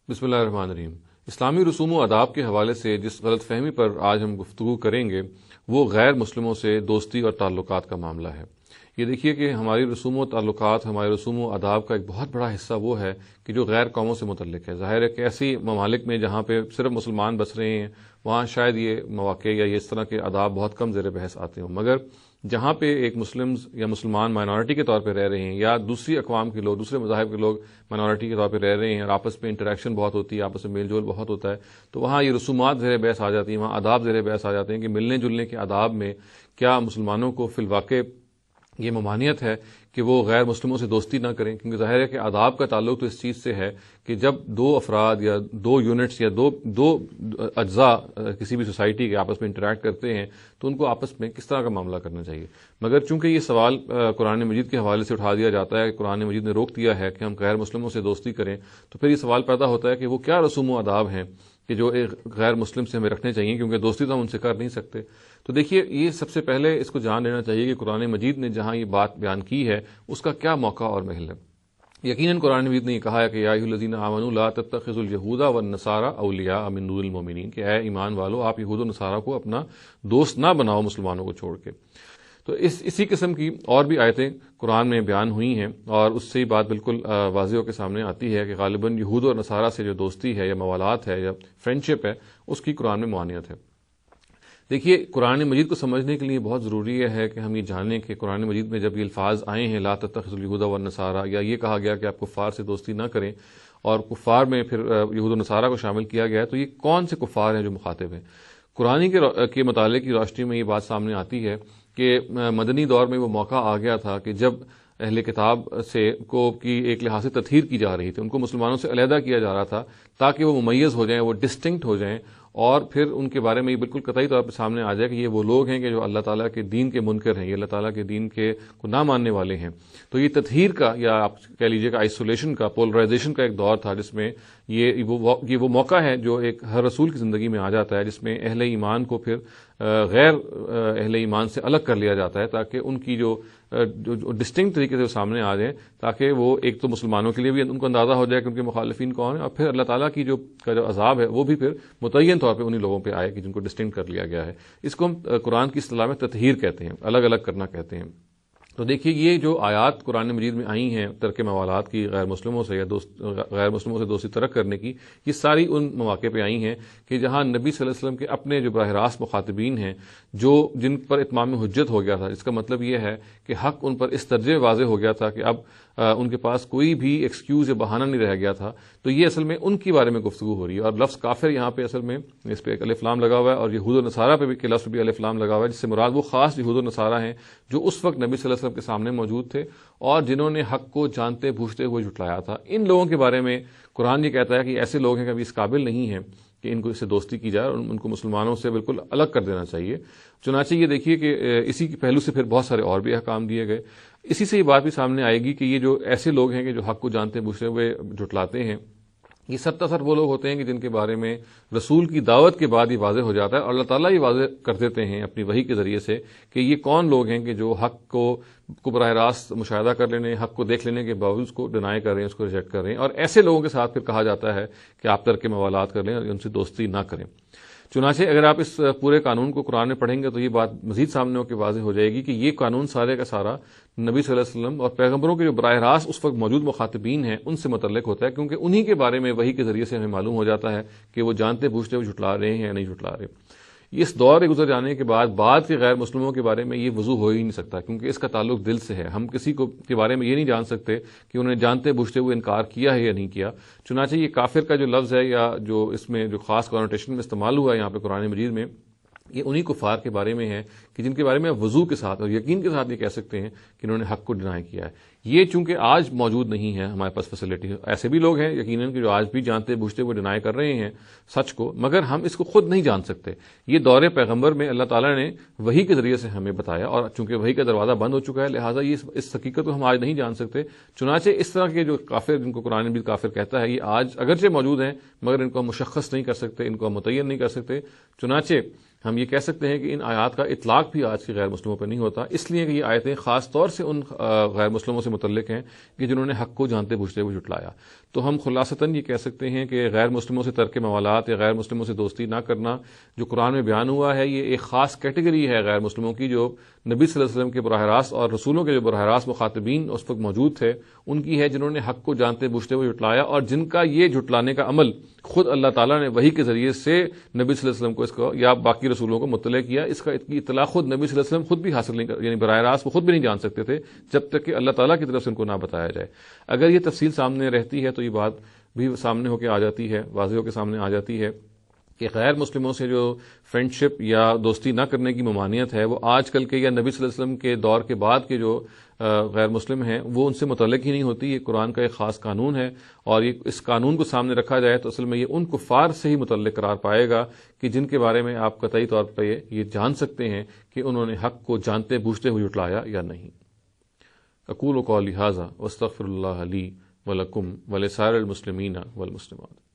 بسم اللہ الرحمن الرحیم۔ اسلامی رسوم و آداب کے حوالے سے جس غلط فہمی پر آج ہم گفتگو کریں گے وہ غیر مسلموں سے دوستی اور تعلقات کا معاملہ ہے۔ یہ دیکھیے کہ ہماری رسوم و تعلقات، ہمارے رسوم و آداب کا ایک بہت بڑا حصہ وہ ہے کہ جو غیر قوموں سے متعلق ہے۔ ظاہر ہے کہ ایسی ممالک میں جہاں پہ صرف مسلمان بس رہے ہیں وہاں شاید یہ مواقع یا یہ اس طرح کے آداب بہت کم زیر بحث آتے ہوں، مگر جہاں پہ ایک مسلمز یا مسلمان مائنورٹی کے طور پہ رہ رہے ہیں یا دوسری اقوام کے لوگ، دوسرے مذاہب کے لوگ مائنورٹی کے طور پہ رہ رہے ہیں اور آپس میں انٹریکشن بہت ہوتی ہے، آپس میں میل جول بہت ہوتا ہے، تو وہاں یہ رسومات زیر بحث آ جاتی ہیں، وہاں آداب زیر بحث آ جاتے ہیں کہ ملنے جلنے کے آداب میں کیا مسلمانوں کو فی الواقع یہ ممانعت ہے کہ وہ غیر مسلموں سے دوستی نہ کریں، کیونکہ ظاہر ہے کہ آداب کا تعلق تو اس چیز سے ہے کہ جب دو افراد یا دو یونٹس یا دو اجزاء کسی بھی سوسائٹی کے آپس میں انٹریکٹ کرتے ہیں تو ان کو آپس میں کس طرح کا معاملہ کرنا چاہیے۔ مگر چونکہ یہ سوال قرآن مجید کے حوالے سے اٹھا دیا جاتا ہے، قرآن مجید نے روک دیا ہے کہ ہم غیر مسلموں سے دوستی کریں، تو پھر یہ سوال پیدا ہوتا ہے کہ وہ کیا رسوم و آداب ہیں کہ جو ایک غیر مسلم سے ہمیں رکھنے چاہیے، کیونکہ دوستی تو ہم ان سے کر نہیں سکتے۔ تو دیکھیے، یہ سب سے پہلے اس کو جان لینا چاہیے کہ قرآن مجید نے جہاں یہ بات بیان کی ہے اس کا کیا موقع اور محل ہے۔ یقیناً قرآن مجید نے یہ کہا ہے کہ یا ایھا الذین آمنوا لا تتخذوا اليہود والنصارى اولیاء من دون المؤمنین، کہ اے ایمان والو آپ یہود و نصارہ کو اپنا دوست نہ بناؤ مسلمانوں کو چھوڑ کے۔ تو اسی قسم کی اور بھی آیتیں قرآن میں بیان ہوئی ہیں اور اس سے ہی بات بالکل واضح ہو کے سامنے آتی ہے کہ غالباً یہود اور نصارہ سے جو دوستی ہے یا موالات ہے یا فرینڈشپ ہے اس کی قرآن میں ممانعت ہے۔ دیکھیے، قرآن مجید کو سمجھنے کے لیے بہت ضروری ہے کہ ہم یہ جانیں کہ قرآن مجید میں جب یہ الفاظ آئے ہیں لا تتخذوا اليہود والنصارى، یا یہ کہا گیا کہ آپ کفار سے دوستی نہ کریں اور کفار میں پھر یہود و نصارہ کو شامل کیا گیا ہے، تو یہ کون سے کفار ہیں جو مخاطب ہیں؟ قرآن کے مطالعے کی روشنی میں یہ بات سامنے آتی ہے کہ مدنی دور میں وہ موقع آ گیا تھا کہ جب اہل کتاب کی ایک لحاظ سے تطہیر کی جا رہی تھی، ان کو مسلمانوں سے علیحدہ کیا جا رہا تھا تاکہ وہ ممیز ہو جائیں، وہ ڈسٹنکٹ ہو جائیں، اور پھر ان کے بارے میں یہ بالکل قطعی طور پہ سامنے آ جائے کہ یہ وہ لوگ ہیں کہ جو اللہ تعالیٰ کے دین کے منکر ہیں، یہ اللہ تعالیٰ کے دین کے کو نہ ماننے والے ہیں۔ تو یہ تطہیر کا یا آپ کہہ لیجیے کہ آئسولیشن کا، پولرائزیشن کا ایک دور تھا جس میں یہ وہ موقع ہے جو ایک ہر رسول کی زندگی میں آ جاتا ہے، جس میں اہل ایمان کو پھر غیر اہل ایمان سے الگ کر لیا جاتا ہے تاکہ ان کی جو ڈسٹنکٹ طریقے سے سامنے آ جائیں، تاکہ وہ ایک تو مسلمانوں کے لیے بھی ان کو اندازہ ہو جائے کہ ان کے مخالفین کون ہیں، اور پھر اللہ تعالیٰ کی جو عذاب ہے وہ بھی پھر متعین طور پہ انہی لوگوں پہ آئے کہ جن کو ڈسٹنکٹ کر لیا گیا ہے۔ اس کو ہم قرآن کی اصطلاح میں تطہیر کہتے ہیں، الگ الگ کرنا کہتے ہیں۔ تو دیکھیے، یہ جو آیات قرآن مجید میں آئی ہیں ترک موالات کی، غیر مسلموں سے یا غیر مسلموں سے دوستی ترک کرنے کی، یہ ساری ان مواقع پہ آئی ہیں کہ جہاں نبی صلی اللہ علیہ وسلم کے اپنے جو براہ راست مخاطبین ہیں، جن پر اتمام حجت ہو گیا تھا، جس کا مطلب یہ ہے کہ حق ان پر اس درجے واضح ہو گیا تھا کہ اب ان کے پاس کوئی بھی ایکسکیوز یا بہانہ نہیں رہ گیا تھا، تو یہ اصل میں ان کے بارے میں گفتگو ہو رہی ہے۔ اور لفظ کافر یہاں پہ اصل میں اس پہ ایک الف لام لگا ہوا ہے، اور یہود و نصارہ پہ بھی کے لفظ بھی الف لام لگا ہوا ہے، جس سے مراد وہ خاص یہود و نصارہ ہیں جو اس وقت نبی صلی اللہ علیہ وسلم کے سامنے موجود تھے اور جنہوں نے حق کو جانتے بوجھتے ہوئے جھٹلایا تھا۔ ان لوگوں کے بارے میں قرآن یہ کہتا ہے کہ ایسے لوگ ہیں کہ ابھی اس قابل نہیں ہیں کہ ان کو اس سے دوستی کی جائے اور ان کو مسلمانوں سے بالکل الگ کر دینا چاہیے۔ چنانچہ یہ دیکھیے کہ اسی کے پہلو سے پھر بہت سارے اور بھی احکام دیے گئے۔ اسی سے یہ بات بھی سامنے آئے گی کہ یہ جو ایسے لوگ ہیں کہ جو حق کو جانتے بوجھتے ہوئے جھٹلاتے ہیں، یہ سرتاسر وہ لوگ ہوتے ہیں کہ جن کے بارے میں رسول کی دعوت کے بعد یہ واضح ہو جاتا ہے اور اللہ تعالیٰ یہ واضح کر دیتے ہیں اپنی وحی کے ذریعے سے کہ یہ کون لوگ ہیں کہ جو حق کو براہ راست مشاہدہ کر لینے، حق کو دیکھ لینے کے باوجود اس کو ڈینائی کر رہے ہیں، اس کو ریجیکٹ کر رہے ہیں، اور ایسے لوگوں کے ساتھ پھر کہا جاتا ہے کہ آپ ترک موالات کر لیں اور ان سے دوستی نہ کریں۔ چنانچہ اگر آپ اس پورے قانون کو قرآن میں پڑھیں گے تو یہ بات مزید سامنے ہو کے واضح ہو جائے گی کہ یہ قانون سارے کا سارا نبی صلی اللہ علیہ وسلم اور پیغمبروں کے جو براہ راست اس وقت موجود مخاطبین ہیں ان سے متعلق ہوتا ہے، کیونکہ انہی کے بارے میں وحی کے ذریعے سے ہمیں معلوم ہو جاتا ہے کہ وہ جانتے بوجھتے ہوئے جھٹلا رہے ہیں یا نہیں جھٹلا رہے۔ اس دور گزر جانے کے بعد کے غیر مسلموں کے بارے میں یہ وضو ہو ہی نہیں سکتا، کیونکہ اس کا تعلق دل سے ہے۔ ہم کسی کو کے بارے میں یہ نہیں جان سکتے کہ انہوں نے جانتے بوجھتے ہوئے انکار کیا ہے یا نہیں کیا۔ چنانچہ یہ کافر کا جو لفظ ہے یا جو اس میں جو خاص کانوٹیشن میں استعمال ہوا ہے یہاں پہ قرآن مجید میں، یہ انہی کفار کے بارے میں ہے کہ جن کے بارے میں وضو کے ساتھ اور یقین کے ساتھ یہ کہہ سکتے ہیں کہ انہوں نے حق کو ڈینائی کیا ہے۔ یہ چونکہ آج موجود نہیں ہے ہمارے پاس فیسلٹی، ایسے بھی لوگ ہیں یقیناً کہ جو آج بھی جانتے بوجھتے ہوئے ڈینائی کر رہے ہیں سچ کو، مگر ہم اس کو خود نہیں جان سکتے۔ یہ دور پیغمبر میں اللہ تعالیٰ نے وحی کے ذریعے سے ہمیں بتایا، اور چونکہ وحی کا دروازہ بند ہو چکا ہے لہٰذا یہ اس حقیقت کو ہم آج نہیں جان سکتے۔ چنانچہ اس طرح کے جو کافر، جن کو قرآن بھی کافر کہتا ہے، یہ آج اگرچہ موجود ہیں مگر ان کو ہم مشخص نہیں کر سکتے، ان کو ہم متعین نہیں کر سکتے۔ چنانچہ ہم یہ کہہ سکتے ہیں کہ ان آیات کا اطلاق بھی آج کے غیر مسلموں پر نہیں ہوتا، اس لیے کہ یہ آیتیں خاص طور سے ان غیر مسلموں سے متعلق ہیں کہ جنہوں نے حق کو جانتے بوجھتے ہوئے جھٹلایا۔ تو ہم خلاصتاً یہ کہہ سکتے ہیں کہ غیر مسلموں سے ترک موالات یا غیر مسلموں سے دوستی نہ کرنا جو قرآن میں بیان ہوا ہے، یہ ایک خاص کیٹیگری ہے غیر مسلموں کی، جو نبی صلی اللہ علیہ وسلم کے براہ راست اور رسولوں کے جو براہ راست مخاطبین اس وقت موجود تھے ان کی ہے، جنہوں نے حق کو جانتے بوجھتے ہوئے جھٹلایا، اور جن کا یہ جھٹلانے کا عمل خود اللہ تعالیٰ نے وحی کے ذریعے سے نبی صلی اللہ علیہ وسلم کو اس کو یا باقی رسولوں کو مطلع کیا۔ اس کا اطلاع خود نبی صلی اللہ علیہ وسلم خود بھی حاصل نہیں کر، یعنی براہ راست وہ خود بھی نہیں جان سکتے تھے جب تک کہ اللہ تعالیٰ کی طرف سے ان کو نہ بتایا جائے۔ اگر یہ تفصیل سامنے رہتی ہے تو یہ بات بھی سامنے ہو کے آ جاتی ہے، واضح ہو کے سامنے آ جاتی ہے کہ غیر مسلموں سے جو فرینڈشپ یا دوستی نہ کرنے کی ممانعت ہے وہ آج کل کے یا نبی صلی اللہ علیہ وسلم کے دور کے بعد کے جو غیر مسلم ہیں وہ ان سے متعلق ہی نہیں ہوتی۔ یہ قرآن کا ایک خاص قانون ہے، اور یہ اس قانون کو سامنے رکھا جائے تو اصل میں یہ ان کفار سے ہی متعلق قرار پائے گا کہ جن کے بارے میں آپ قطعی طور پر یہ جان سکتے ہیں کہ انہوں نے حق کو جانتے بوجھتے ہوئے جھٹلایا یا نہیں۔ اقول قولی ھذا واستغفر اللہ لی ولکم ولسائر المسلمین والمسلمات۔